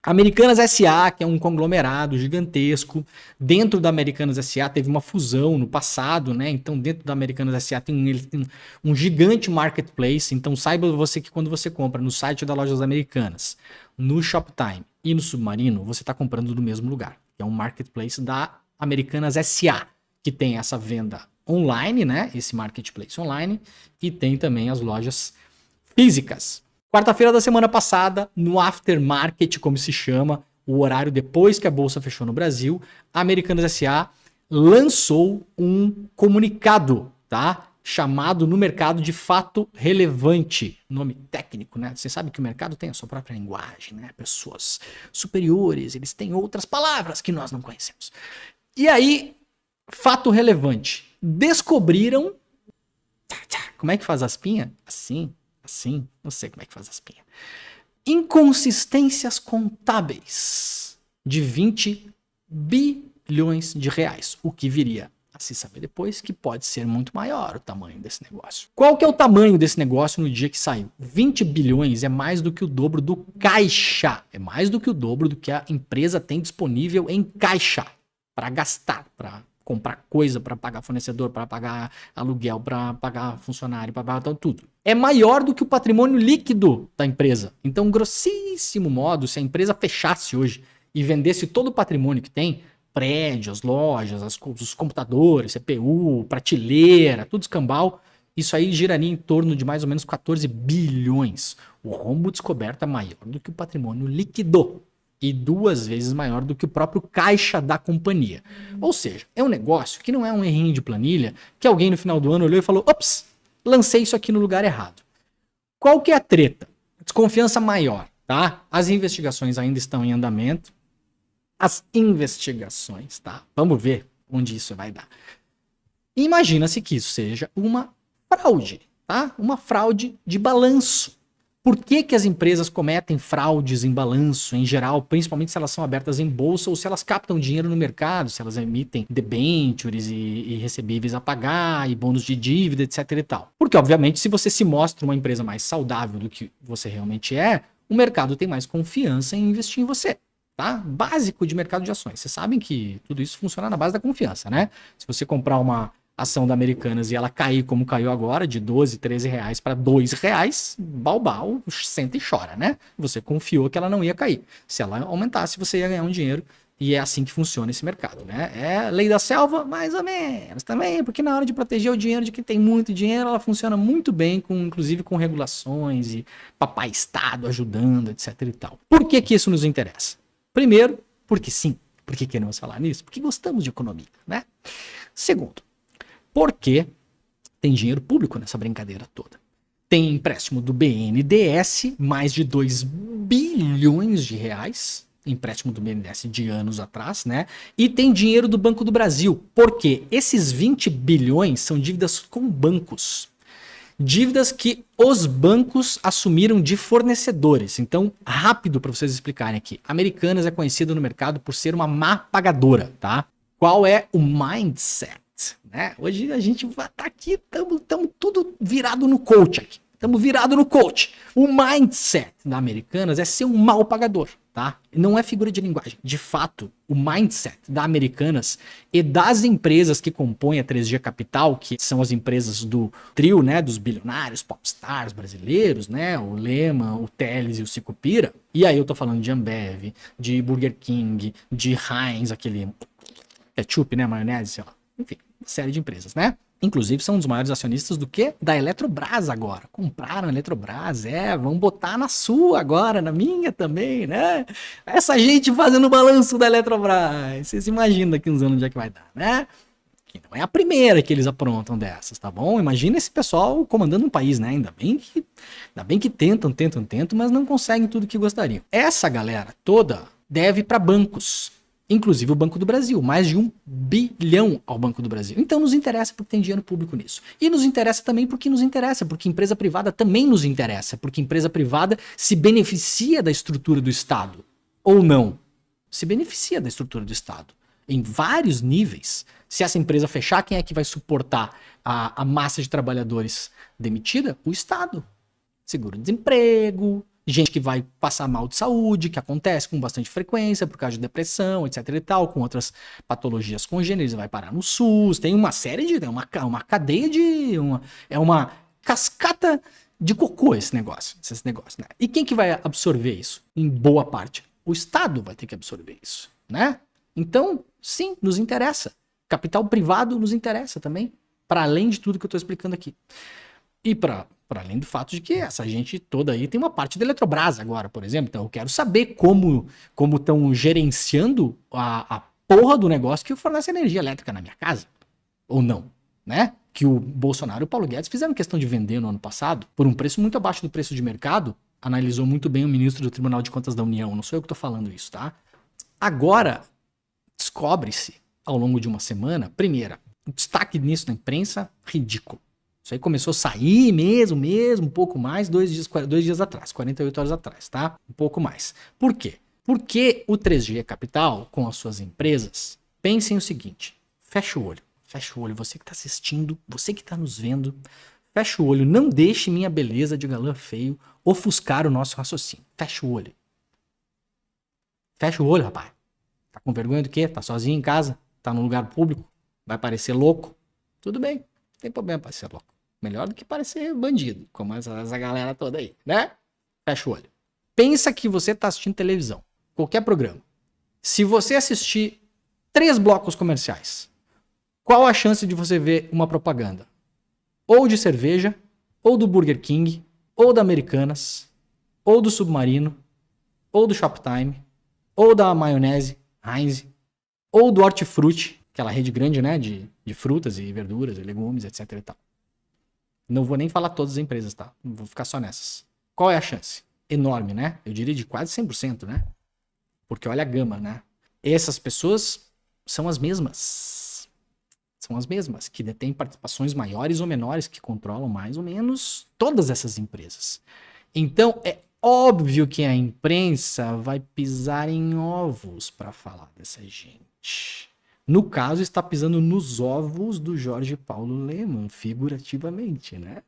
Americanas S.A., que é um conglomerado gigantesco, dentro da Americanas S.A. teve uma fusão no passado, né? Então dentro da Americanas S.A. tem um gigante marketplace, então saiba você que quando você compra no site da Lojas Americanas, no Shoptime e no Submarino, você está comprando do mesmo lugar, que é um marketplace da Americanas S.A., que tem essa venda online, né? Esse marketplace online, e tem também as lojas físicas. Quarta-feira da semana passada, no aftermarket, como se chama, o horário depois que a bolsa fechou no Brasil, a Americanas S.A. lançou um comunicado, tá? Chamado no mercado de fato relevante. Nome técnico, né? Você sabe que o mercado tem a sua própria linguagem, né? Pessoas superiores, eles têm outras palavras que nós não conhecemos. E aí, fato relevante. Descobriram. Como é que faz as pinhas? Assim, não sei como é que faz as pinhas. Inconsistências contábeis de 20 bilhões de reais, o que viria a se saber depois que pode ser muito maior o tamanho desse negócio. Qual que é o tamanho desse negócio no dia que saiu? 20 bilhões é mais do que o dobro do caixa, é mais do que o dobro do que a empresa tem disponível em caixa para gastar, para comprar coisa, para pagar fornecedor, para pagar aluguel, para pagar funcionário, para pagar tudo. É maior do que o patrimônio líquido da empresa. Então, grossíssimo modo, se a empresa fechasse hoje e vendesse todo o patrimônio que tem, prédios, lojas, os computadores, CPU, prateleira, tudo escambau, isso aí giraria em torno de mais ou menos 14 bilhões. O rombo descoberto é maior do que o patrimônio líquido e 2 vezes maior do que o próprio caixa da companhia. Ou seja, é um negócio que não é um errinho de planilha que alguém no final do ano olhou e falou, ops, lancei isso aqui no lugar errado. Qual que é a treta? Desconfiança maior, tá? As investigações ainda estão em andamento. As investigações, tá? Vamos ver onde isso vai dar. Imagina-se que isso seja uma fraude, tá? Uma fraude de balanço. Por que que as empresas cometem fraudes em balanço, em geral, principalmente se elas são abertas em bolsa ou se elas captam dinheiro no mercado, se elas emitem debêntures e recebíveis a pagar e bônus de dívida, etc e tal? Porque, obviamente, se você se mostra uma empresa mais saudável do que você realmente é, o mercado tem mais confiança em investir em você. Tá? Básico de mercado de ações. Vocês sabem que tudo isso funciona na base da confiança, né? Se você comprar uma ação da Americanas e ela cair como caiu agora, de 12, 13 reais para 2 reais, balbal, senta e chora, né? Você confiou que ela não ia cair. Se ela aumentasse, você ia ganhar um dinheiro e é assim que funciona esse mercado, né? É lei da selva, mais ou menos também, porque na hora de proteger o dinheiro de quem tem muito dinheiro, ela funciona muito bem, inclusive com regulações e papai Estado ajudando, etc e tal. Por que que isso nos interessa? Primeiro, porque sim. Por que queremos falar nisso? Porque gostamos de economia, né? Segundo, porque tem dinheiro público nessa brincadeira toda. Tem empréstimo do BNDES, mais de 2 bilhões de reais, empréstimo do BNDES de anos atrás, né? E tem dinheiro do Banco do Brasil, porque esses 20 bilhões são dívidas com bancos. Dívidas que os bancos assumiram de fornecedores. Então, rápido para vocês explicarem aqui. Americanas é conhecida no mercado por ser uma má pagadora, tá? Qual é o mindset? Né? Hoje a gente vai estar aqui, estamos tudo virado no coach aqui. Estamos virados no coach. O mindset da Americanas é ser um mal pagador, tá? Não é figura de linguagem. De fato, o mindset da Americanas e das empresas que compõem a 3G Capital, que são as empresas do trio, né, dos bilionários, popstars brasileiros, né, o Lema, o Teles e o Sicupira. E aí eu tô falando de Ambev, de Burger King, de Heinz, aquele ketchup, né, maionese, sei lá. Enfim, uma série de empresas, né? Inclusive são um dos maiores acionistas do que? Da Eletrobras agora. Compraram a Eletrobras, vão botar na sua agora, na minha também, né? Essa gente fazendo o balanço da Eletrobras. Vocês imaginam daqui uns anos onde é que vai dar, né? Que não é a primeira que eles aprontam dessas, tá bom? Imagina esse pessoal comandando um país, né? Ainda bem que tentam, mas não conseguem tudo que gostariam. Essa galera toda deve para bancos. Inclusive o Banco do Brasil, mais de 1 bilhão ao Banco do Brasil. Então nos interessa porque tem dinheiro público nisso. E nos interessa também porque nos interessa, porque empresa privada também nos interessa, porque empresa privada se beneficia da estrutura do Estado. Ou não? Se beneficia da estrutura do Estado. Em vários níveis. Se essa empresa fechar, quem é que vai suportar a massa de trabalhadores demitida? O Estado. Seguro-desemprego, gente que vai passar mal de saúde, que acontece com bastante frequência por causa de depressão, etc e tal, com outras patologias congênitas, vai parar no SUS, tem uma série de, uma cadeia de, é uma cascata de cocô esses negócios, né? E quem que vai absorver isso? Em boa parte, o Estado vai ter que absorver isso, né? Então, sim, nos interessa. Capital privado nos interessa também, para além de tudo que eu estou explicando aqui. E para além do fato de que essa gente toda aí tem uma parte da Eletrobras agora, por exemplo. Então eu quero saber como estão gerenciando a porra do negócio que fornece energia elétrica na minha casa. Ou não, né? Que o Bolsonaro e o Paulo Guedes fizeram questão de vender no ano passado por um preço muito abaixo do preço de mercado. Analisou muito bem o ministro do Tribunal de Contas da União. Não sou eu que estou falando isso, tá? Agora, descobre-se ao longo de uma semana, primeira, o destaque nisso na imprensa, ridículo. Isso aí começou a sair mesmo, um pouco mais, 2 dias atrás, 48 horas atrás, tá? Um pouco mais. Por quê? Porque o 3G Capital, com as suas empresas, pensem o seguinte, fecha o olho, você que tá assistindo, você que tá nos vendo, fecha o olho, não deixe minha beleza de galã feio ofuscar o nosso raciocínio. Fecha o olho. Fecha o olho, rapaz. Tá com vergonha do quê? Tá sozinho em casa? Tá num lugar público? Vai parecer louco? Tudo bem, não tem problema parecer louco. Melhor do que parecer bandido, como essa galera toda aí, né? Fecha o olho. Pensa que você tá assistindo televisão, qualquer programa. Se você assistir 3 blocos comerciais, qual a chance de você ver uma propaganda? Ou de cerveja, ou do Burger King, ou da Americanas, ou do Submarino, ou do Shoptime, ou da maionese, Heinz, ou do Hortifruti, aquela rede grande, né, de frutas e verduras e legumes, etc e tal. Não vou nem falar todas as empresas, tá? Vou ficar só nessas. Qual é a chance? Enorme, né? Eu diria de quase 100%, né? Porque olha a gama, né? Essas pessoas são as mesmas. São as mesmas, que detêm participações maiores ou menores, que controlam mais ou menos todas essas empresas. Então, é óbvio que a imprensa vai pisar em ovos para falar dessa gente. No caso, está pisando nos ovos do Jorge Paulo Lemann, figurativamente, né?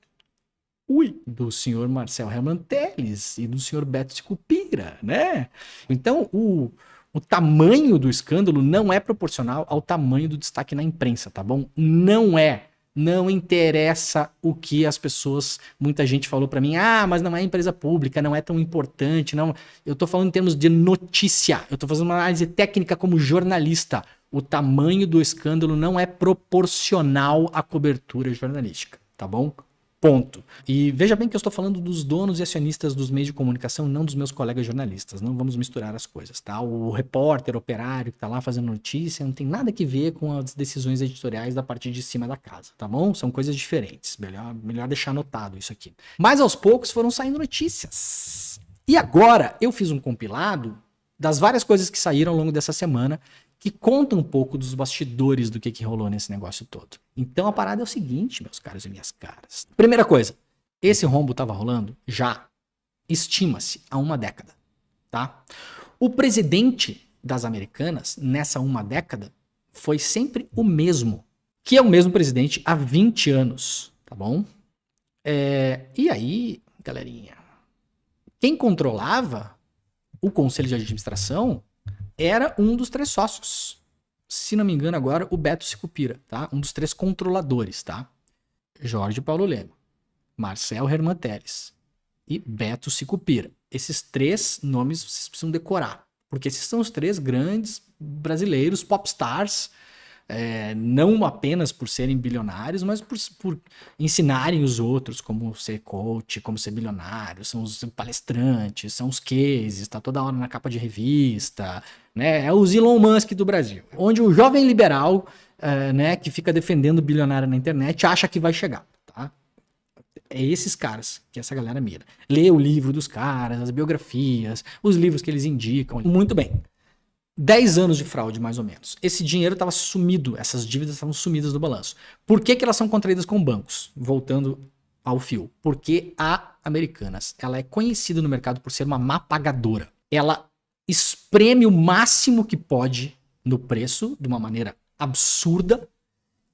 Do senhor Marcel Hermann Telles e do senhor Beto Sicupira, né? Então, o tamanho do escândalo não é proporcional ao tamanho do destaque na imprensa, tá bom? Não é. Não interessa o que as pessoas, muita gente falou pra mim, mas não é empresa pública, não é tão importante, não. Eu tô falando em termos de notícia, eu tô fazendo uma análise técnica como jornalista. O tamanho do escândalo não é proporcional à cobertura jornalística, tá bom? Ponto. E veja bem que eu estou falando dos donos e acionistas dos meios de comunicação, não dos meus colegas jornalistas. Não vamos misturar as coisas, tá? O repórter, operário que tá lá fazendo notícia não tem nada que ver com as decisões editoriais da parte de cima da casa, tá bom? São coisas diferentes. Melhor deixar anotado isso aqui. Mas aos poucos foram saindo notícias. E agora eu fiz um compilado das várias coisas que saíram ao longo dessa semana que conta um pouco dos bastidores do que rolou nesse negócio todo. Então a parada é o seguinte, meus caros e minhas caras. Primeira coisa, esse rombo estava rolando já, estima-se, há uma década, tá? O presidente das Americanas, nessa uma década, foi sempre o mesmo, que é o mesmo presidente há 20 anos, tá bom? E aí, galerinha, quem controlava o conselho de administração era um dos 3 sócios. Se não me engano agora, o Beto Sicupira, tá? Um dos 3 controladores, tá? Jorge Paulo Lemann, Marcel Hermann Telles e Beto Sicupira. Esses 3 nomes vocês precisam decorar, porque esses são os 3 grandes brasileiros popstars, não apenas por serem bilionários, mas por ensinarem os outros como ser coach, como ser bilionário, são os palestrantes, são os cases, tá toda hora na capa de revista, né? É os Elon Musk do Brasil, onde o jovem liberal, né, que fica defendendo bilionário na internet, acha que vai chegar, tá? É esses caras que essa galera mira. Lê o livro dos caras, as biografias, os livros que eles indicam. Muito bem. 10 anos de fraude, mais ou menos. Esse dinheiro estava sumido, essas dívidas estavam sumidas do balanço. Por que elas são contraídas com bancos? Voltando ao fio. Porque a Americanas, ela é conhecida no mercado por ser uma má pagadora. Ela espreme o máximo que pode no preço, de uma maneira absurda,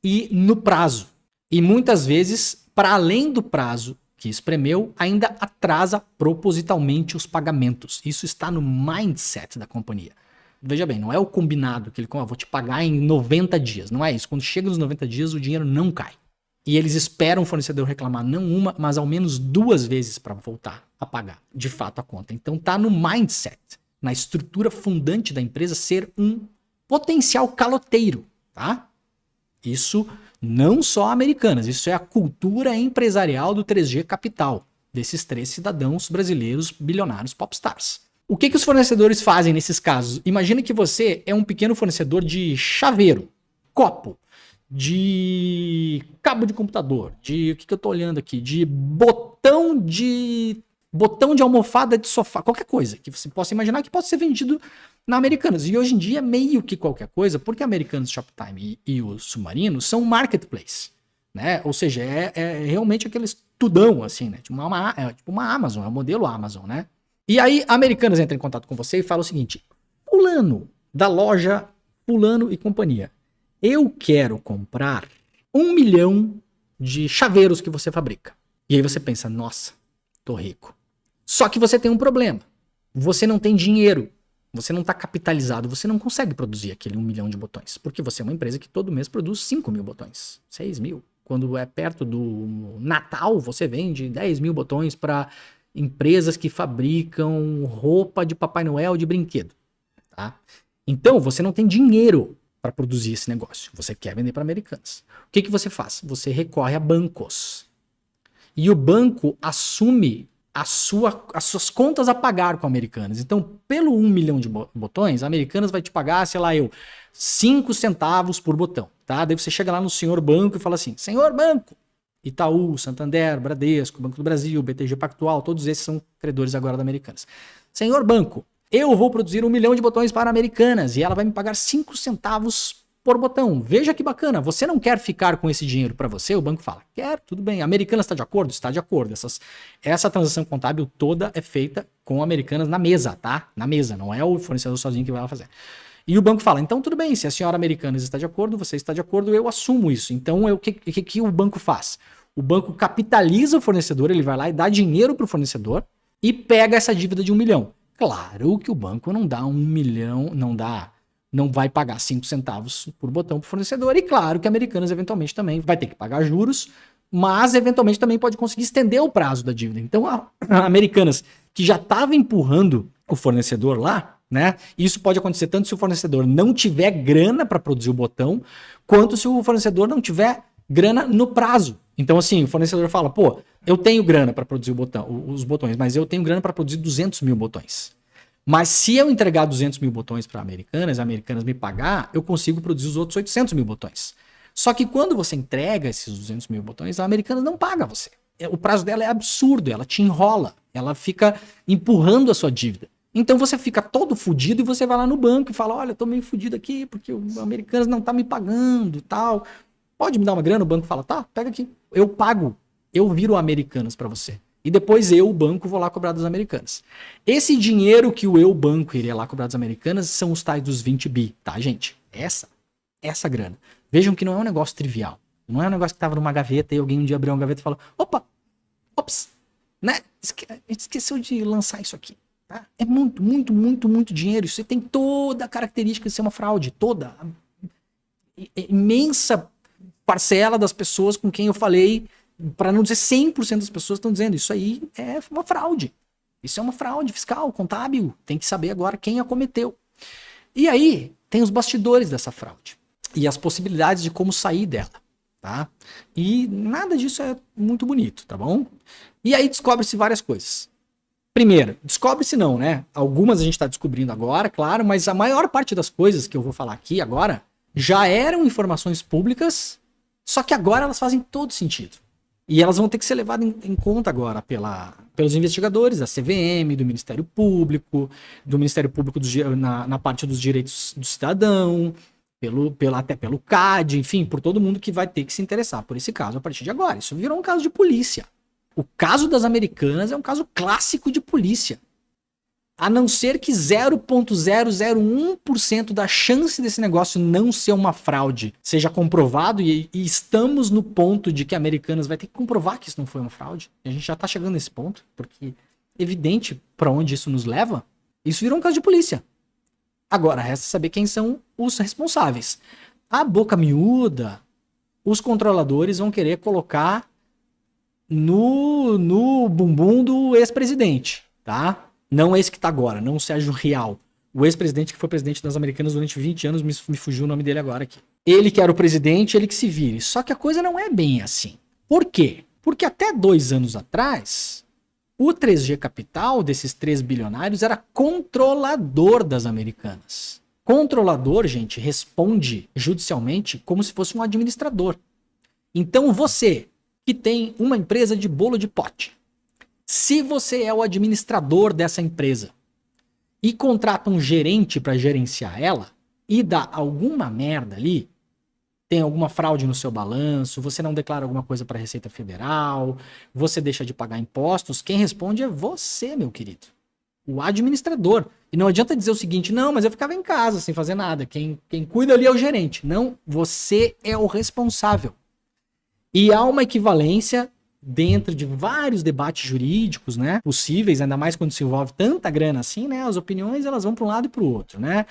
e no prazo. E muitas vezes, para além do prazo que espremeu, ainda atrasa propositalmente os pagamentos. Isso está no mindset da companhia. Veja bem, não é o combinado que ele vou te pagar em 90 dias. Não é isso. Quando chega nos 90 dias, o dinheiro não cai. E eles esperam o fornecedor reclamar não uma, mas ao menos 2 vezes para voltar a pagar, de fato, a conta. Então tá no mindset, na estrutura fundante da empresa, ser um potencial caloteiro, tá? Isso não só Americanas, isso é a cultura empresarial do 3G Capital, desses 3 cidadãos brasileiros bilionários popstars. O que os fornecedores fazem nesses casos? Imagina que você é um pequeno fornecedor de chaveiro, copo, de cabo de computador, de o que eu tô olhando aqui, de botão de almofada de sofá, qualquer coisa que você possa imaginar que pode ser vendido na Americanas. E hoje em dia, meio que qualquer coisa, porque a Americanas, Shoptime e o Submarino são marketplace, né? Ou seja, é realmente aquele tudão, assim, né? Tipo uma Amazon, é o modelo Amazon, né? E aí, a Americanas entra em contato com você e fala o seguinte: fulano, da loja fulano e companhia, eu quero comprar 1 milhão de chaveiros que você fabrica. E aí você pensa, nossa, tô rico. Só que você tem um problema. Você não tem dinheiro. Você não está capitalizado. Você não consegue produzir aquele 1 milhão de botões. Porque você é uma empresa que todo mês produz 5 mil botões. 6 mil. Quando é perto do Natal, você vende 10 mil botões para empresas que fabricam roupa de Papai Noel de brinquedo. Tá? Então, você não tem dinheiro para produzir esse negócio. Você quer vender para Americanas. O que você faz? Você recorre a bancos. E o banco assume as suas contas a pagar com a Americanas. Então, pelo 1 milhão de botões, a Americanas vai te pagar, sei lá, 5 centavos por botão. Tá? Daí você chega lá no senhor banco e fala assim: senhor banco, Itaú, Santander, Bradesco, Banco do Brasil, BTG Pactual, todos esses são credores agora da Americanas. Senhor banco, eu vou produzir 1 milhão de botões para Americanas e ela vai me pagar 5 centavos por botão. Veja que bacana. Você não quer ficar com esse dinheiro para você? O banco fala: quero, tudo bem. A Americanas está de acordo? Está de acordo. Essa transação contábil toda é feita com a Americanas na mesa, tá? Na mesa, não é o fornecedor sozinho que vai lá fazer. E o banco fala: então tudo bem, se a senhora Americanas está de acordo, você está de acordo, eu assumo isso. Então o que o banco faz? O banco capitaliza o fornecedor, ele vai lá e dá dinheiro para o fornecedor e pega essa dívida de 1 milhão. Claro que o banco não dá 1 milhão, não vai pagar 5 centavos por botão para o fornecedor. E claro que a Americanas eventualmente também vai ter que pagar juros, mas eventualmente também pode conseguir estender o prazo da dívida. Então a Americanas, que já estava empurrando o fornecedor lá, né? Isso pode acontecer tanto se o fornecedor não tiver grana para produzir o botão, quanto se o fornecedor não tiver grana no prazo. Então assim, o fornecedor fala: pô, eu tenho grana para produzir os botões, mas eu tenho grana para produzir 200 mil botões. Mas se eu entregar 200 mil botões para a Americanas me pagar, eu consigo produzir os outros 800 mil botões. Só que quando você entrega esses 200 mil botões, a Americanas não paga você. O prazo dela é absurdo, ela te enrola, ela fica empurrando a sua dívida. Então você fica todo fudido e você vai lá no banco e fala: olha, eu tô meio fudido aqui porque o Americanas não tá me pagando e tal. Pode me dar uma grana? O banco fala: tá, pega aqui, eu pago, eu viro Americanas para você. E depois eu, o banco, vou lá cobrar das Americanas. Esse dinheiro que o banco, iria lá cobrar das Americanas são os tais dos 20 bi, tá, gente? Essa grana. Vejam que não é um negócio trivial. Não é um negócio que tava numa gaveta e alguém um dia abriu uma gaveta e falou: ops, né? Esqueceu de lançar isso aqui. Tá? É muito, muito, muito, muito dinheiro. Isso tem toda a característica de ser uma fraude. Toda. Imensa parcela das pessoas com quem eu falei, para não dizer 100% das pessoas estão dizendo: isso aí é uma fraude. Isso é uma fraude fiscal, contábil. Tem que saber agora quem a cometeu. E aí tem os bastidores dessa fraude e as possibilidades de como sair dela, tá? E nada disso é muito bonito, tá bom? E aí descobre-se várias coisas. Primeiro, descobre-se não, né? Algumas a gente está descobrindo agora, claro, mas a maior parte das coisas que eu vou falar aqui agora já eram informações públicas, só que agora elas fazem todo sentido. E elas vão ter que ser levadas em conta agora pelos investigadores da CVM, do Ministério Público na parte dos direitos do cidadão, até pelo CAD, enfim, por todo mundo que vai ter que se interessar por esse caso a partir de agora. Isso virou um caso de polícia. O caso das Americanas é um caso clássico de polícia. A não ser que 0,001% da chance desse negócio não ser uma fraude seja comprovado, e estamos no ponto de que Americanas vai ter que comprovar que isso não foi uma fraude. E a gente já tá chegando nesse ponto, porque é evidente para onde isso nos leva. Isso virou um caso de polícia. Agora, resta saber quem são os responsáveis. A boca miúda, os controladores vão querer colocar no bumbum do ex-presidente, tá? Não esse que tá agora, não o Sérgio Rial. O ex-presidente que foi presidente das Americanas durante 20 anos, me fugiu o nome dele agora aqui. Ele que era o presidente, ele que se vire. Só que a coisa não é bem assim. Por quê? Porque até 2 anos atrás, o 3G Capital, desses 3 bilionários, era controlador das Americanas. Controlador, gente, responde judicialmente como se fosse um administrador. Então você, que tem uma empresa de bolo de pote, se você é o administrador dessa empresa e contrata um gerente para gerenciar ela e dá alguma merda ali, tem alguma fraude no seu balanço, você não declara alguma coisa para a Receita Federal, você deixa de pagar impostos, quem responde é você, meu querido. O administrador. E não adianta dizer o seguinte, não, mas eu ficava em casa sem fazer nada. Quem cuida ali é o gerente. Não, você é o responsável. E há uma equivalência dentro de vários debates jurídicos, né, possíveis, ainda mais quando se envolve tanta grana assim, né, as opiniões elas vão para um lado e para o outro, né,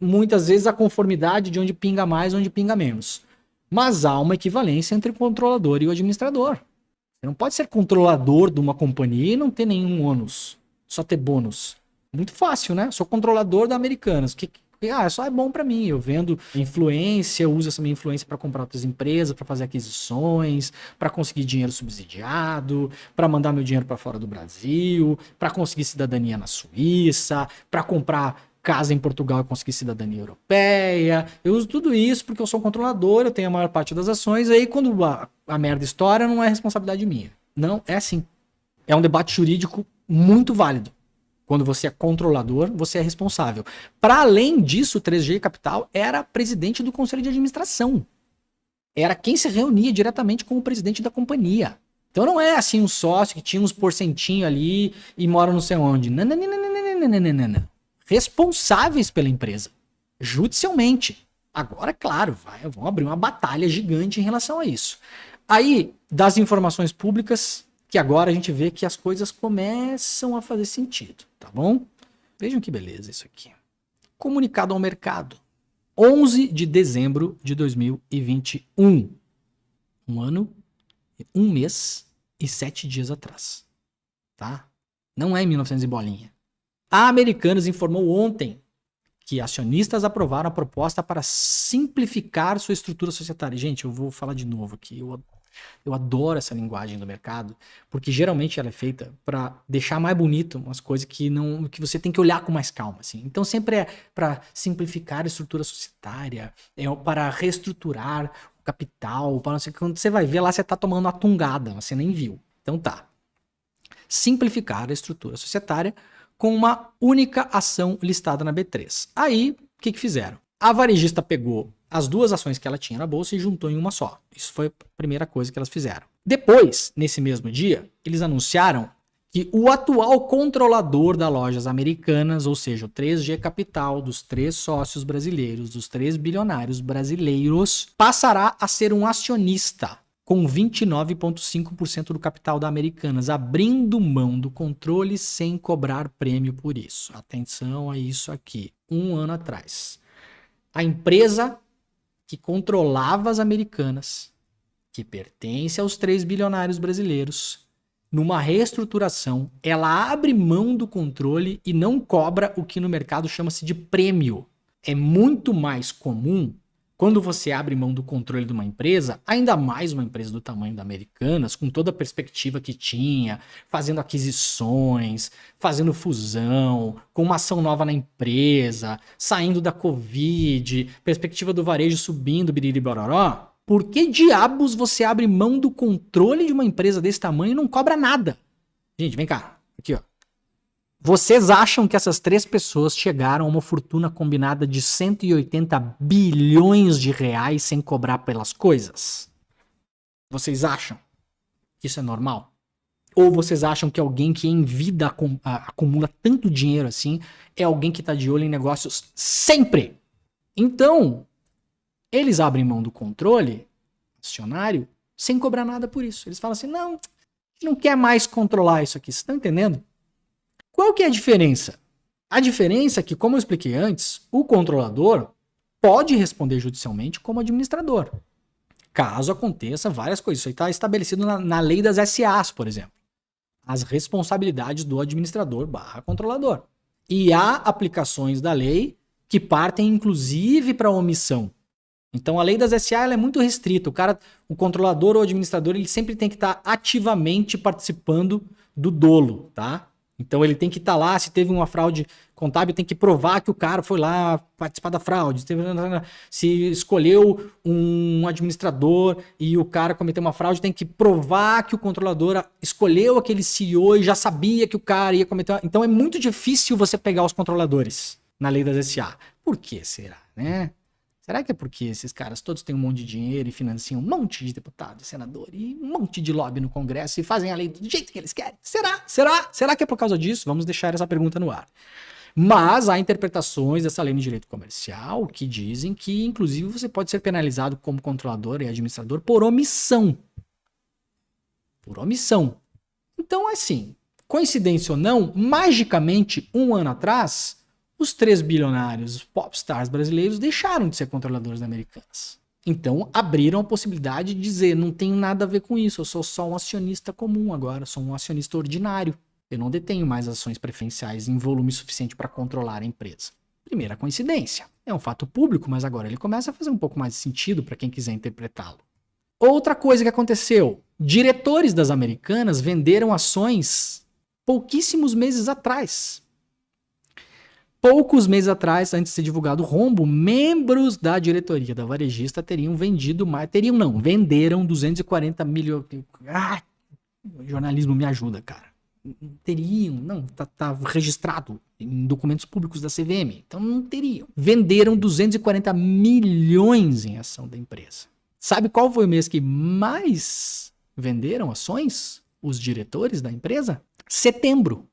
muitas vezes a conformidade de onde pinga mais, onde pinga menos, mas há uma equivalência entre o controlador e o administrador. Você não pode ser controlador de uma companhia e não ter nenhum ônus, só ter bônus. Muito fácil, né, sou controlador da Americanas, só é bom para mim, eu vendo influência, uso essa minha influência para comprar outras empresas, para fazer aquisições, para conseguir dinheiro subsidiado, para mandar meu dinheiro para fora do Brasil, para conseguir cidadania na Suíça, para comprar casa em Portugal e conseguir cidadania europeia. Eu uso tudo isso porque eu sou controlador, eu tenho a maior parte das ações, aí quando a merda estoura não é responsabilidade minha. Não, é assim. É um debate jurídico muito válido. Quando você é controlador, você é responsável. Para além disso, o 3G Capital era presidente do conselho de administração. Era quem se reunia diretamente com o presidente da companhia. Então não é assim um sócio que tinha uns porcentinhos ali e mora não sei onde. Não. Responsáveis pela empresa. Judicialmente. Agora, claro, vão abrir uma batalha gigante em relação a isso. Aí, das informações públicas, que agora a gente vê que as coisas começam a fazer sentido, tá bom? Vejam que beleza isso aqui. Comunicado ao mercado. 11 de dezembro de 2021. Um ano, 1 mês e 7 dias atrás. Tá? Não é 1900 e bolinha. A Americanas informou ontem que acionistas aprovaram a proposta para simplificar sua estrutura societária. Gente, eu vou falar de novo aqui. Eu adoro essa linguagem do mercado, porque geralmente ela é feita para deixar mais bonito umas coisas que você tem que olhar com mais calma, assim. Então sempre é para simplificar a estrutura societária, para reestruturar o capital, para não sei, quando você vai ver lá você tá tomando uma tungada, você nem viu. Então tá. Simplificar a estrutura societária com uma única ação listada na B3. Aí, o que fizeram? A varejista pegou as 2 ações que ela tinha na bolsa e juntou em uma só. Isso foi a primeira coisa que elas fizeram. Depois, nesse mesmo dia, eles anunciaram que o atual controlador das lojas Americanas, ou seja, o 3G Capital, dos 3 sócios brasileiros, dos 3 bilionários brasileiros, passará a ser um acionista com 29,5% do capital da Americanas, abrindo mão do controle sem cobrar prêmio por isso. Atenção a isso aqui. 1 ano atrás. A empresa que controlava as Americanas, que pertence aos 3 bilionários brasileiros, numa reestruturação, ela abre mão do controle e não cobra o que no mercado chama-se de prêmio. É muito mais comum quando você abre mão do controle de uma empresa, ainda mais uma empresa do tamanho da Americanas, com toda a perspectiva que tinha, fazendo aquisições, fazendo fusão, com uma ação nova na empresa, saindo da Covid, perspectiva do varejo subindo, biriri bororó. Por que diabos você abre mão do controle de uma empresa desse tamanho e não cobra nada? Gente, vem cá. Aqui, ó. Vocês acham que essas 3 pessoas chegaram a uma fortuna combinada de 180 bilhões de reais sem cobrar pelas coisas? Vocês acham que isso é normal? Ou vocês acham que alguém que em vida acumula tanto dinheiro assim é alguém que está de olho em negócios sempre? Então, eles abrem mão do controle acionário sem cobrar nada por isso. Eles falam assim, não, a gente não quer mais controlar isso aqui. Vocês estão entendendo? Qual que é a diferença? A diferença é que, como eu expliquei antes, o controlador pode responder judicialmente como administrador. Caso aconteça várias coisas. Isso aí está estabelecido na lei das SAs, por exemplo. As responsabilidades do administrador / controlador. E há aplicações da lei que partem inclusive para omissão. Então a lei das SA ela é muito restrita. O controlador ou administrador, ele sempre tem que estar ativamente participando do dolo, tá? Então ele tem que estar lá, se teve uma fraude contábil, tem que provar que o cara foi lá participar da fraude. Se escolheu um administrador e o cara cometeu uma fraude, tem que provar que o controlador escolheu aquele CEO e já sabia que o cara ia cometer. Então é muito difícil você pegar os controladores na lei das SA. Por que será, né? Será que é porque esses caras todos têm um monte de dinheiro e financiam um monte de deputado e senador e um monte de lobby no Congresso e fazem a lei do jeito que eles querem? Será? Será que é por causa disso? Vamos deixar essa pergunta no ar. Mas há interpretações dessa lei no direito comercial que dizem que, inclusive, você pode ser penalizado como controlador e administrador por omissão. Por omissão. Então, assim, coincidência ou não, magicamente, um ano atrás, os 3 bilionários popstars brasileiros deixaram de ser controladores americanos. Então, abriram a possibilidade de dizer, não tenho nada a ver com isso, eu sou só um acionista comum agora, sou um acionista ordinário. Eu não detenho mais ações preferenciais em volume suficiente para controlar a empresa. Primeira coincidência. É um fato público, mas agora ele começa a fazer um pouco mais de sentido para quem quiser interpretá-lo. Outra coisa que aconteceu. Diretores das americanas venderam ações pouquíssimos meses atrás. Poucos meses atrás, antes de ser divulgado o rombo, membros da diretoria da varejista venderam 240 milhões. O jornalismo me ajuda, cara. Tá registrado em documentos públicos da CVM, então não teriam. Venderam 240 milhões em ação da empresa. Sabe qual foi o mês que mais venderam ações? Os diretores da empresa? Setembro.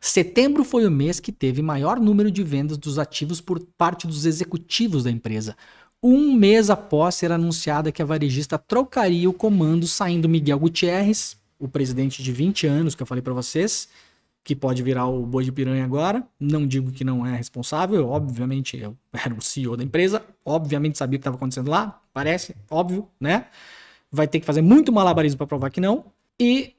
Setembro foi o mês que teve maior número de vendas dos ativos por parte dos executivos da empresa. Um mês após ser anunciada que a varejista trocaria o comando, saindo Miguel Gutierrez, o presidente de 20 anos que eu falei para vocês, que pode virar o boi de piranha agora. Não digo que não é responsável, obviamente eu era o CEO da empresa, obviamente sabia o que estava acontecendo lá, parece, óbvio, né? Vai ter que fazer muito malabarismo para provar que não. E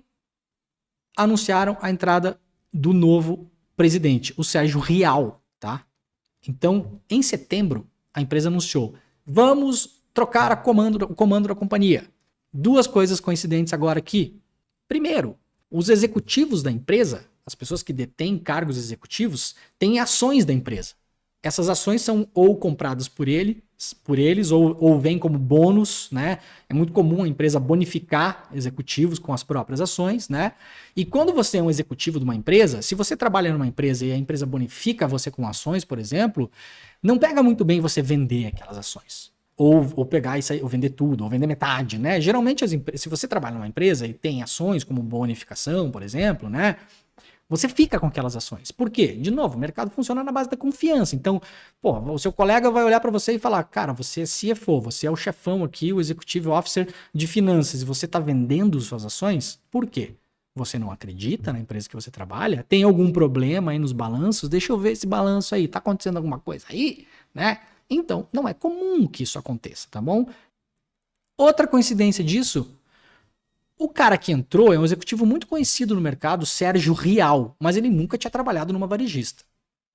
anunciaram a entrada do novo presidente, o Sérgio Rial, tá? Então, em setembro, a empresa anunciou, vamos trocar o comando da companhia. Duas coisas coincidentes agora aqui. Primeiro, os executivos da empresa, as pessoas que detêm cargos executivos, têm ações da empresa. Essas ações são ou compradas por eles ou vêm como bônus, né? É muito comum a empresa bonificar executivos com as próprias ações, né? E quando você é um executivo de uma empresa, se você trabalha numa empresa e a empresa bonifica você com ações, por exemplo, não pega muito bem você vender aquelas ações. Ou pegar isso aí, ou vender tudo, ou vender metade, né? Geralmente, se você trabalha numa empresa e tem ações como bonificação, por exemplo, né? Você fica com aquelas ações. Por quê? De novo, o mercado funciona na base da confiança. Então, o seu colega vai olhar para você e falar, cara, você é CFO, você é o chefão aqui, o Executive Officer de Finanças, e você está vendendo suas ações? Por quê? Você não acredita na empresa que você trabalha? Tem algum problema aí nos balanços? Deixa eu ver esse balanço aí. Tá acontecendo alguma coisa aí? Né? Então, não é comum que isso aconteça, tá bom? Outra coincidência disso, o cara que entrou é um executivo muito conhecido no mercado, Sérgio Rial, mas ele nunca tinha trabalhado numa varejista.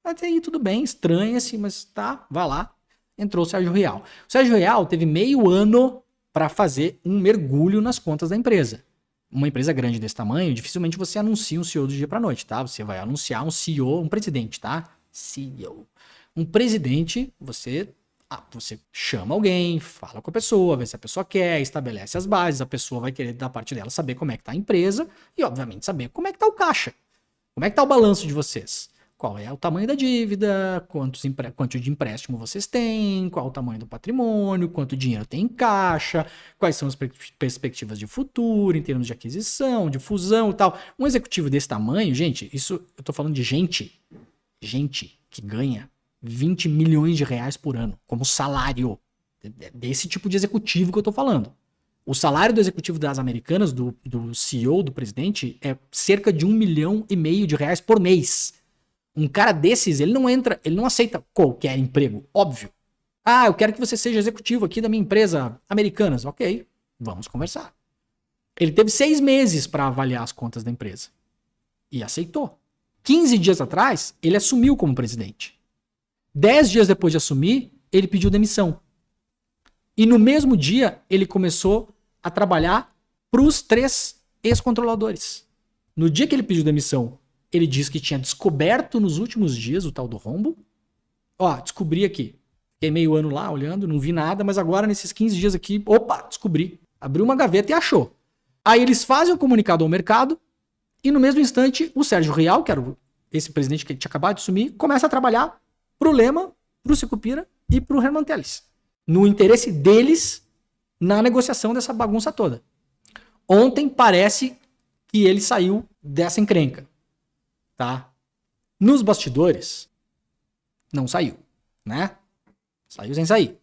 Até aí tudo bem, estranha-se, mas tá, vai lá. Entrou o Sérgio Rial. O Sérgio Rial teve meio ano para fazer um mergulho nas contas da empresa. Uma empresa grande desse tamanho, dificilmente você anuncia um CEO do dia para noite, tá? Você vai anunciar um CEO, um presidente, tá? CEO. Um presidente, você chama alguém, fala com a pessoa, vê se a pessoa quer, estabelece as bases, a pessoa vai querer da parte dela saber como é que tá a empresa e, obviamente, saber como é que tá o caixa, como é que tá o balanço de vocês. qual é o tamanho da dívida, quanto de empréstimo vocês têm, qual é o tamanho do patrimônio, quanto dinheiro tem em caixa, quais são as perspectivas de futuro em termos de aquisição, de fusão e tal. Um executivo desse tamanho, gente, isso eu tô falando de gente que ganha 20 milhões de reais por ano como salário. Desse tipo de executivo que eu tô falando. O salário do executivo das Americanas, do CEO, do presidente, é cerca de 1,5 milhão de reais por mês. Um cara desses, ele não aceita qualquer emprego, óbvio. Eu quero que você seja executivo aqui da minha empresa Americanas. Ok, vamos conversar. Ele teve 6 meses para avaliar as contas da empresa. E aceitou. 15 dias atrás, ele assumiu como presidente. 10 dias depois de assumir, ele pediu demissão. E no mesmo dia, ele começou a trabalhar para os 3 ex-controladores. No dia que ele pediu demissão, ele disse que tinha descoberto nos últimos dias o tal do rombo. Descobri aqui. Fiquei meio ano lá olhando, não vi nada, mas agora nesses 15 dias aqui, descobri. Abriu uma gaveta e achou. Aí eles fazem um comunicado ao mercado e no mesmo instante o Sérgio Rial, que era esse presidente que tinha acabado de assumir, começa a trabalhar pro Lema, pro Sicupira e pro Herman Telles. No interesse deles na negociação dessa bagunça toda. Ontem parece que ele saiu dessa encrenca, tá? Nos bastidores, não saiu, né? Saiu sem sair.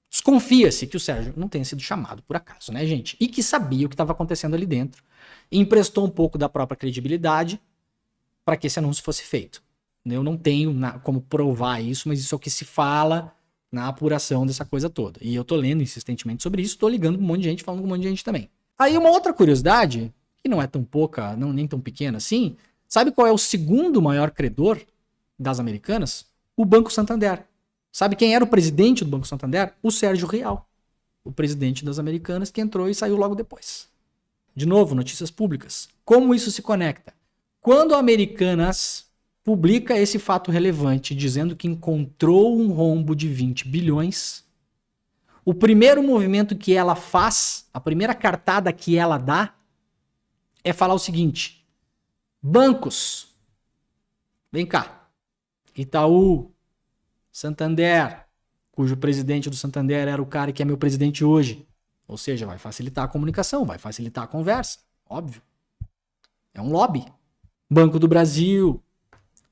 Desconfia-se que o Sérgio não tenha sido chamado por acaso, né, gente? E que sabia o que estava acontecendo ali dentro. E emprestou um pouco da própria credibilidade para que esse anúncio fosse feito. Eu não tenho como provar isso, mas isso é o que se fala na apuração dessa coisa toda. E eu tô lendo insistentemente sobre isso, tô ligando com um monte de gente, falando com um monte de gente também. Aí uma outra curiosidade, que não é tão pouca, nem tão pequena assim, sabe qual é o segundo maior credor das Americanas? O Banco Santander. Sabe quem era o presidente do Banco Santander? O Sérgio Rial, o presidente das Americanas, que entrou e saiu logo depois. De novo, notícias públicas. Como isso se conecta? Quando a Americanas publica esse fato relevante, dizendo que encontrou um rombo de 20 bilhões, o primeiro movimento que ela faz, a primeira cartada que ela dá, é falar o seguinte: bancos, vem cá, Itaú, Santander, cujo presidente do Santander era o cara que é meu presidente hoje. Ou seja, vai facilitar a comunicação, vai facilitar a conversa, óbvio. É um lobby. Banco do Brasil,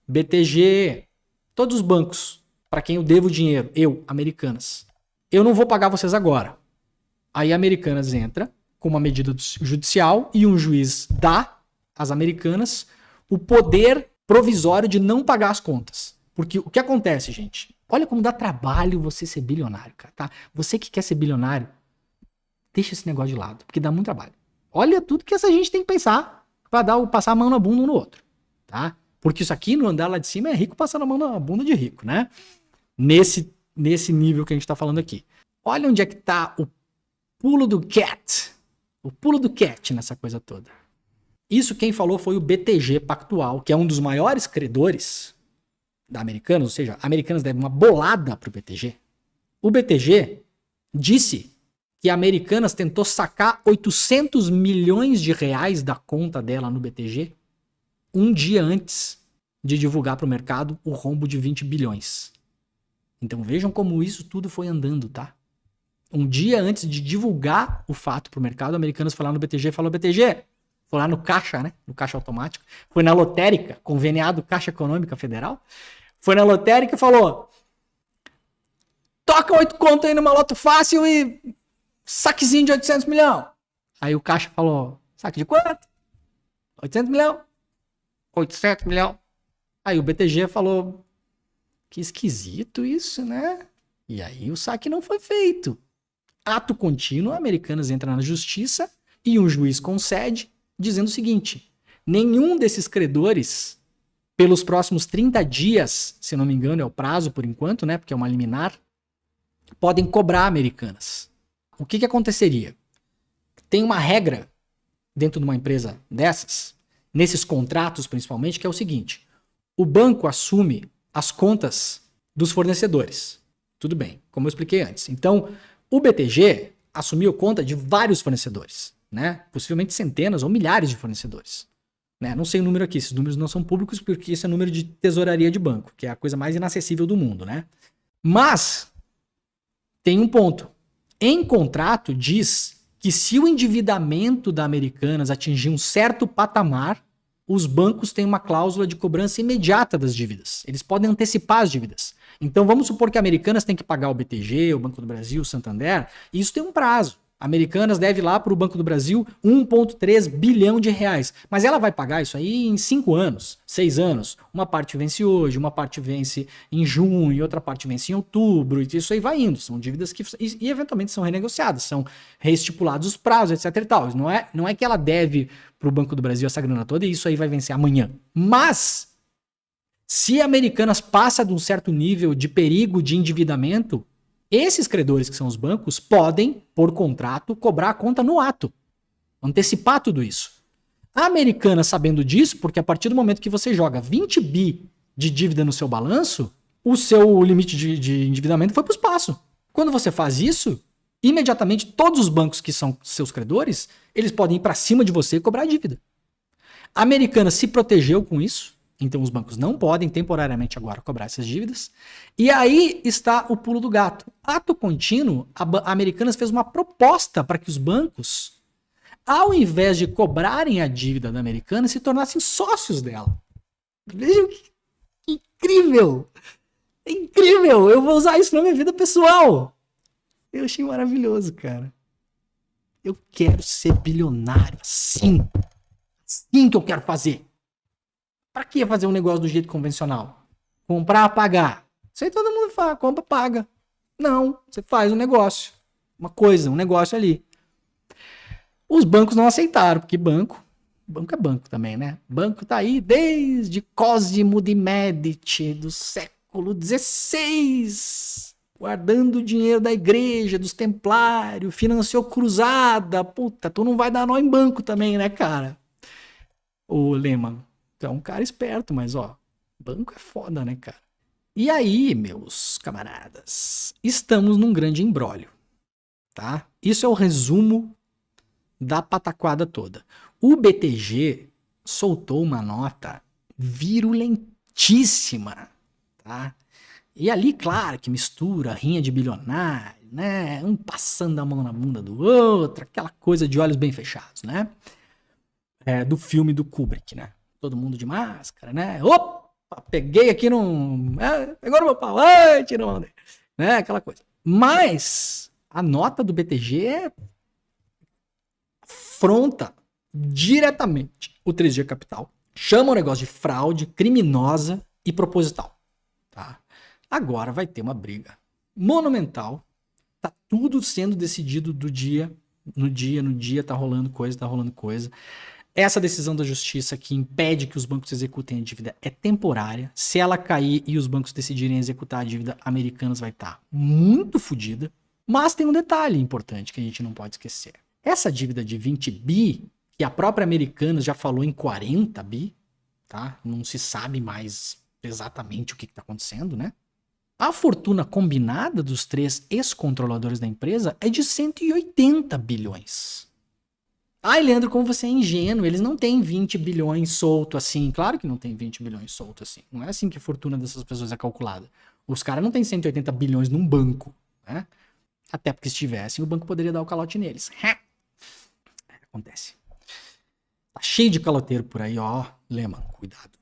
BTG, todos os bancos para quem eu devo dinheiro, Americanas. Eu não vou pagar vocês agora. Aí a Americanas entra com uma medida judicial e um juiz dá às Americanas o poder provisório de não pagar as contas. Porque o que acontece, gente? Olha como dá trabalho você ser bilionário, cara, tá? Você que quer ser bilionário, deixa esse negócio de lado, porque dá muito trabalho. Olha tudo que essa gente tem que pensar para passar a mão na bunda um no outro, tá? Porque isso aqui no andar lá de cima é rico passando a mão na bunda de rico, né? Nesse nível que a gente tá falando aqui. Olha onde é que tá o pulo do cat. O pulo do cat nessa coisa toda. Isso quem falou foi o BTG Pactual, que é um dos maiores credores da Americanas, ou seja, a Americanas deve uma bolada pro BTG. O BTG disse que a Americanas tentou sacar 800 milhões de reais da conta dela no BTG um dia antes de divulgar para o mercado o rombo de 20 bilhões. Então vejam como isso tudo foi andando, tá? Um dia antes de divulgar o fato para o mercado, o Americanas foi lá no BTG e falou: BTG, foi lá no caixa, né? No caixa automático. Foi na lotérica, conveniado Caixa Econômica Federal. Foi na lotérica e falou: toca 8 conto aí numa loto fácil e saquezinho de 800 milhões. Aí o caixa falou: saque de quanto? 800 milhões. 800 milhões. Aí o BTG falou: que esquisito isso, né? E aí o saque não foi feito. Ato contínuo, a Americanas entra na justiça e um juiz concede, dizendo o seguinte: nenhum desses credores, pelos próximos 30 dias, se não me engano é o prazo por enquanto, né? Porque é uma liminar, podem cobrar Americanas. O que aconteceria? Tem uma regra dentro de uma empresa dessas, nesses contratos principalmente, que é o seguinte: o banco assume as contas dos fornecedores. Tudo bem, como eu expliquei antes. Então, o BTG assumiu conta de vários fornecedores, né? Possivelmente centenas ou milhares de fornecedores. né? Não sei o número aqui, esses números não são públicos porque isso é número de tesouraria de banco, que é a coisa mais inacessível do mundo, né? Mas tem um ponto. Em contrato diz que se o endividamento da Americanas atingir um certo patamar, os bancos têm uma cláusula de cobrança imediata das dívidas. Eles podem antecipar as dívidas. Então vamos supor que a Americanas tem que pagar o BTG, o Banco do Brasil, o Santander, e isso tem um prazo. A Americanas deve lá para o Banco do Brasil 1,3 bilhão de reais. Mas ela vai pagar isso aí em 5 anos, 6 anos. Uma parte vence hoje, uma parte vence em junho, e outra parte vence em outubro. E isso aí vai indo. São dívidas que e eventualmente são renegociadas, são reestipulados os prazos, etc e tal. Não é que ela deve para o Banco do Brasil essa grana toda e isso aí vai vencer amanhã. Mas, se a Americanas passa de um certo nível de perigo de endividamento, esses credores, que são os bancos, podem, por contrato, cobrar a conta no ato. Antecipar tudo isso. A Americanas, sabendo disso, porque a partir do momento que você joga 20 bi de dívida no seu balanço, o seu limite de endividamento foi para o espaço. Quando você faz isso, imediatamente todos os bancos que são seus credores, eles podem ir para cima de você e cobrar a dívida. A Americanas se protegeu com isso. Então os bancos não podem temporariamente agora cobrar essas dívidas. E aí está o pulo do gato. Ato contínuo, a Americanas fez uma proposta para que os bancos, ao invés de cobrarem a dívida da Americanas, se tornassem sócios dela. Vejam que incrível! É incrível! Eu vou usar isso na minha vida pessoal. Eu achei maravilhoso, cara. Eu quero ser bilionário assim. Assim que eu quero fazer. Pra que fazer um negócio do jeito convencional? Comprar, pagar. Isso aí todo mundo fala, compra, paga. Não, você faz um negócio. Uma coisa, um negócio ali. Os bancos não aceitaram, porque banco é banco também, né? Banco tá aí desde Cosimo de Medici, do século XVI. Guardando o dinheiro da igreja, dos templários, financiou cruzada. Puta, tu não vai dar nó em banco também, né, cara? Ô, Lehman. É um cara esperto, mas ó, banco é foda, né, cara? E aí, meus camaradas, estamos num grande imbróglio, tá? Isso é o resumo da pataquada toda. O BTG soltou uma nota virulentíssima, tá? E ali, claro, que mistura rinha de bilionário, né? Um passando a mão na bunda do outro, aquela coisa de olhos bem fechados, né? Do filme do Kubrick, né? Todo mundo de máscara, né? Opa, peguei aqui pegou no meu pau, tirou a mão dele, né? Aquela coisa. Mas a nota do BTG afronta diretamente o 3G Capital, chama o negócio de fraude criminosa e proposital, tá? Agora vai ter uma briga monumental, tá tudo sendo decidido no dia, tá rolando coisa. Essa decisão da justiça que impede que os bancos executem a dívida é temporária. Se ela cair e os bancos decidirem executar a dívida, a Americanas vai estar muito fodida. Mas tem um detalhe importante que a gente não pode esquecer. Essa dívida de 20 bi, que a própria Americanas já falou em 40 bi, tá? Não se sabe mais exatamente o que está acontecendo, né? A fortuna combinada dos 3 ex-controladores da empresa é de 180 bilhões. Ai, Leandro, como você é ingênuo, eles não têm 20 bilhões solto assim. Claro que não tem 20 bilhões solto assim. Não é assim que a fortuna dessas pessoas é calculada. Os caras não têm 180 bilhões num banco, né? Até porque se tivessem, o banco poderia dar o calote neles. Acontece. Tá cheio de caloteiro por aí, ó. Lehman, cuidado.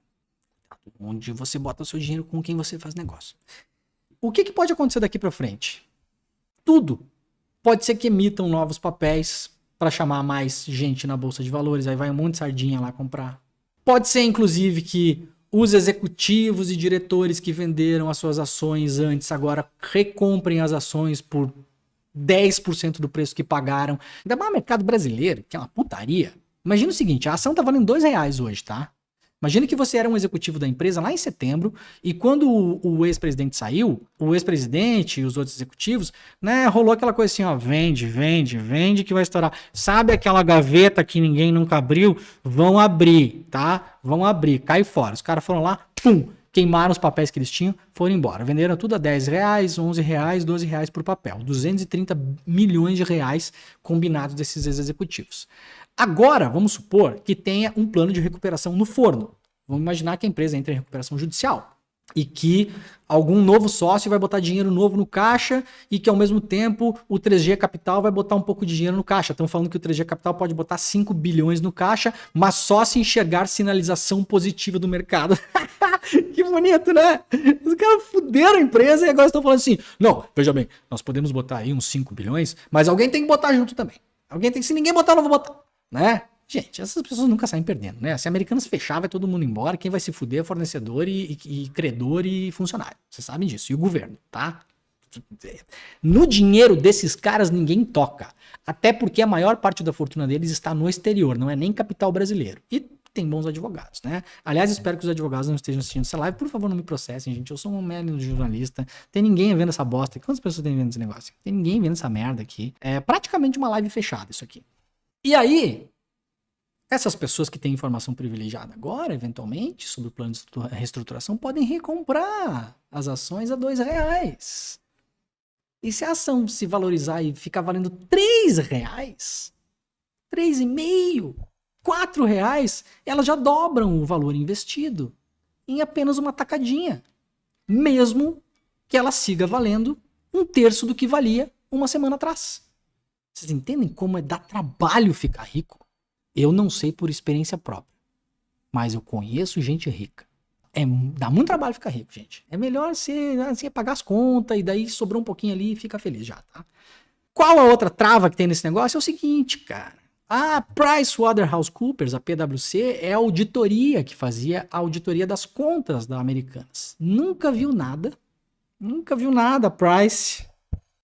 Onde você bota o seu dinheiro, com quem você faz negócio. O que pode acontecer daqui pra frente? Tudo. Pode ser que emitam novos papéis para chamar mais gente na bolsa de valores, aí vai um monte de sardinha lá comprar. Pode ser, inclusive, que os executivos e diretores que venderam as suas ações antes agora recomprem as ações por 10% do preço que pagaram. Ainda mais o mercado brasileiro, que é uma putaria. Imagina o seguinte, a ação tá valendo R$2 hoje, tá? Imagina que você era um executivo da empresa lá em setembro e quando o ex-presidente saiu, o ex-presidente e os outros executivos, né, rolou aquela coisa assim, ó, vende que vai estourar. Sabe aquela gaveta que ninguém nunca abriu? Vão abrir, tá? Vão abrir, cai fora. Os caras foram lá, pum, queimaram os papéis que eles tinham, foram embora. Venderam tudo a R$10, R$11, R$12 por papel. 230 milhões de reais combinados desses executivos. Agora, vamos supor que tenha um plano de recuperação no forno. Vamos imaginar que a empresa entra em recuperação judicial e que algum novo sócio vai botar dinheiro novo no caixa e que ao mesmo tempo o 3G Capital vai botar um pouco de dinheiro no caixa. Estão falando que o 3G Capital pode botar 5 bilhões no caixa, mas só se enxergar sinalização positiva do mercado. Que bonito, né? Os caras fuderam a empresa e agora estão falando assim, não, veja bem, nós podemos botar aí uns 5 bilhões, mas alguém tem que botar junto também. Alguém tem que, se ninguém botar, eu não vou botar, né? Gente, essas pessoas nunca saem perdendo, né? Se a Americanas fechar, vai todo mundo embora. Quem vai se fuder é fornecedor e credor e funcionário. Vocês sabem disso. E o governo, tá? No dinheiro desses caras, ninguém toca. Até porque a maior parte da fortuna deles está no exterior, não é nem capital brasileiro. E tem bons advogados, né? Aliás, espero que os advogados não estejam assistindo essa live. Por favor, não me processem, gente. Eu sou um médico jornalista. Tem ninguém vendo essa bosta. Quantas pessoas tem vendo esse negócio? Tem ninguém vendo essa merda aqui. É praticamente uma live fechada isso aqui. E aí... essas pessoas que têm informação privilegiada agora, eventualmente, sobre o plano de reestruturação, podem recomprar as ações a R$2. E se a ação se valorizar e ficar valendo R$3, R$3,5, R$4, elas já dobram o valor investido em apenas uma tacadinha. Mesmo que ela siga valendo 1/3 do que valia uma semana atrás. Vocês entendem como dá trabalho ficar rico? Eu não sei por experiência própria, mas eu conheço gente rica. Dá muito trabalho ficar rico, gente. É melhor você pagar as contas e daí sobrou um pouquinho ali e fica feliz já, tá? Qual a outra trava que tem nesse negócio? É o seguinte, cara. A PricewaterhouseCoopers, a PwC, é a auditoria que fazia a auditoria das contas da Americanas. Nunca viu nada, Price.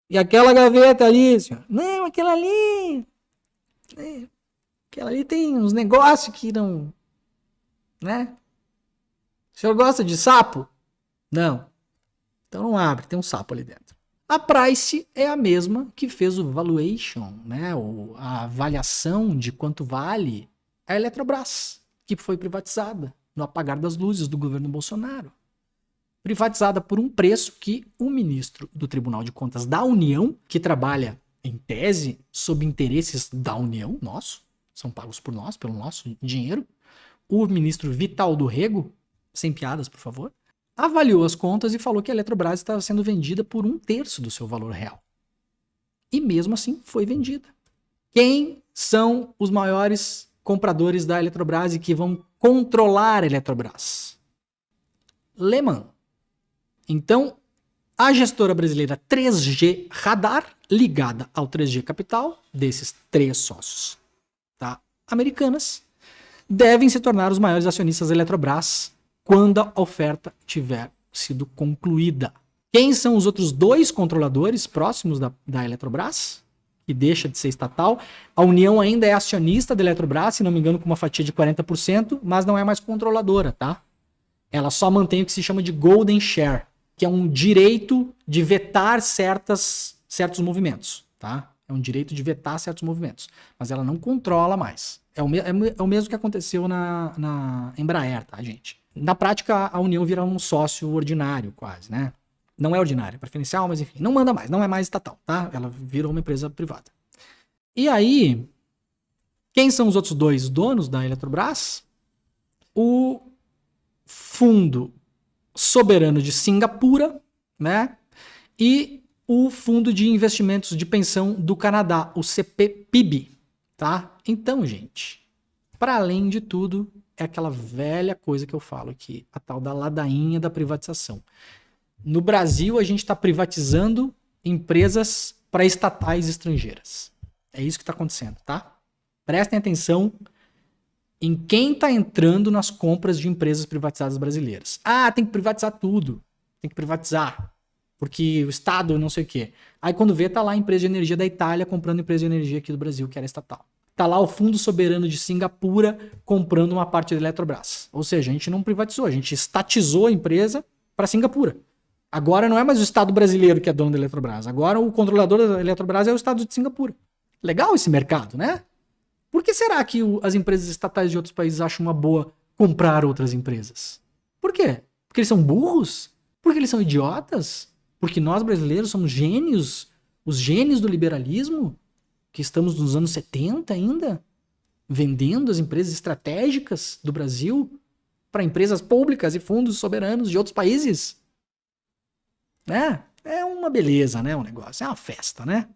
E aquela gaveta ali, senhor? Não, aquela ali... aquela ali tem uns negócios que não... né? O senhor gosta de sapo? Não. Então não abre, tem um sapo ali dentro. A Price é a mesma que fez o valuation, né? A avaliação de quanto vale a Eletrobras, que foi privatizada no apagar das luzes do governo Bolsonaro. Privatizada por um preço que o ministro do Tribunal de Contas da União, que trabalha, em tese, sob interesses da União, nosso, são pagos por nós, pelo nosso dinheiro, o ministro Vital do Rego, sem piadas, por favor, avaliou as contas e falou que a Eletrobras estava sendo vendida por 1/3 do seu valor real. E mesmo assim foi vendida. Quem são os maiores compradores da Eletrobras e que vão controlar a Eletrobras? Lehman. Então, a gestora brasileira 3G Radar, ligada ao 3G Capital, desses 3 sócios, tá? Americanas, devem se tornar os maiores acionistas da Eletrobras quando a oferta tiver sido concluída. Quem são os outros 2 controladores próximos da Eletrobras, que deixa de ser estatal? A União ainda é acionista da Eletrobras, se não me engano, com uma fatia de 40%, mas não é mais controladora, tá? Ela só mantém o que se chama de Golden Share, que é um direito de vetar certos movimentos, tá? É um direito de vetar certos movimentos, mas ela não controla mais. É o mesmo que aconteceu na Embraer, tá, gente? Na prática, a União vira um sócio ordinário, quase, né? Não é ordinário, é preferencial, mas enfim, não manda mais, não é mais estatal, tá? Ela virou uma empresa privada. E aí, quem são os outros 2 donos da Eletrobras? O Fundo Soberano de Singapura, né? E o Fundo de Investimentos de Pensão do Canadá, o CPPIB, tá? Então, gente, para além de tudo, é aquela velha coisa que eu falo aqui, a tal da ladainha da privatização. No Brasil, a gente está privatizando empresas para estatais estrangeiras. É isso que está acontecendo, tá? Prestem atenção em quem está entrando nas compras de empresas privatizadas brasileiras. Ah, tem que privatizar tudo. Tem que privatizar. Porque o Estado não sei o quê. Aí quando vê, tá lá a empresa de energia da Itália comprando empresa de energia aqui do Brasil, que era estatal. Tá lá o Fundo Soberano de Singapura comprando uma parte da Eletrobras. Ou seja, a gente não privatizou, a gente estatizou a empresa para Singapura. Agora não é mais o Estado brasileiro que é dono da Eletrobras. Agora o controlador da Eletrobras é o Estado de Singapura. Legal esse mercado, né? Por que será que as empresas estatais de outros países acham uma boa comprar outras empresas? Por quê? Porque eles são burros? Porque eles são idiotas? Porque nós brasileiros somos gênios? Os gênios do liberalismo? Que estamos nos anos 70 ainda? Vendendo as empresas estratégicas do Brasil para empresas públicas e fundos soberanos de outros países? É uma beleza, né? O negócio. É uma festa, né?